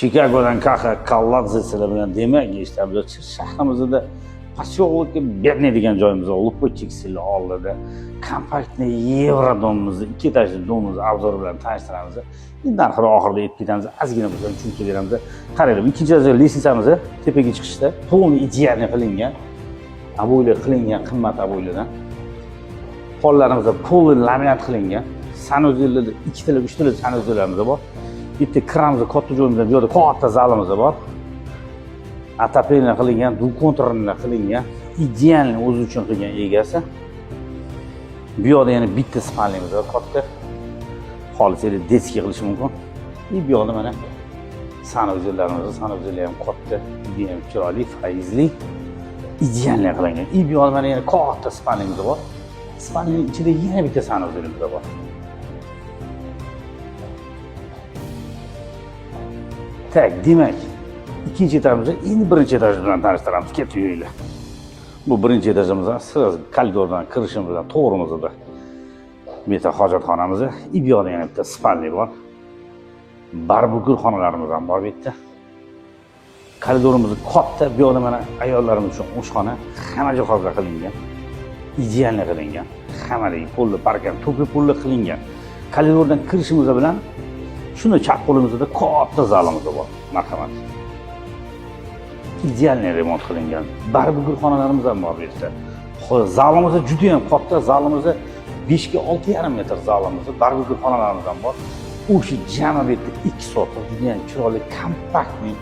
Chikagodan Kaladze sizlar bilan demak eshitamiz. Shahrimizda posyolokka bermaydigan joyimiz Lupotchik sizlar oldida kompaktni Yevrodomimizni 2 etajli domimizni obzori bilan tanishtiramiz. Endi narxini oxirida aytib ketamiz. Ozgina bo'lsa tushuntirib beramiz. Qaranglar, ikkinchi darajali litsenziyamiz tepaga chiqishda polni idealni qilingan. Aboylar qilingan, qimmat aboylardan. Pollarimiz polni laminat qilingan. Sanuzellarda 2 tala, 3 tala sanuzellarimiz bor. Bitta kiramiz katta joyimizda, bu yerda katta zalimiz bor. Atapelni qilingan, duv konturni qilingan, idealni o'zi uchun qilgan egasi. Bu yerda yana bitta spalnimiz bor, katta. Xolisanglar detskiy qilish mumkin. Bu yerda mana sanuzellarimiz ham katta, judayam chiroyli, faizli, idealni qilingan. Bu yerda mana yana katta spalnimiz bor. Spalning ichida yana bitta sanuzelimiz bor. Tak, demak, ikkinchi etajimizni endi birinchi etaj bilan tanishtiramiz. Ketib yuringlar. Bu birinchi etajimiz, siz koridordan kirishimiz bilan to'g'rimizda bitta hojatxonamiz, bu yoqda yana bitta spalni bor. Barbukur xonalarimiz ham bor bu yerda. Koridorimiz katta, bu yoqda mana ayollarimiz uchun oshxona, hamma jihozlar qilingan. Idealni qilingan. Hammalik pulli, parkam, to'pli pulli qilingan. Koridordan kirishimiz bilan shuni chap qo'limizda katta zalimiz bor. Marhamat. Idealni remont qilingan. Barbukur xonalarimiz ham bor bu yerda. Zalimiz juda ham katta, zalimiz 5 ga 6,5 metr zalimiz, barbukur xonalarimiz ham bor. O'sha jami bu yerda 2 soat, juda ham chiroyli, kompaktni,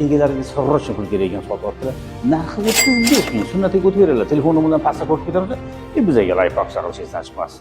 egalariga sirrocha pul kerak ekan soat ortida. Narxi 35 ming. Sunnatiga o'tib beringlar. Telefon nomeridan pastga ko'rib ketamiz. Bizga layf chiqmasdan chiqmas.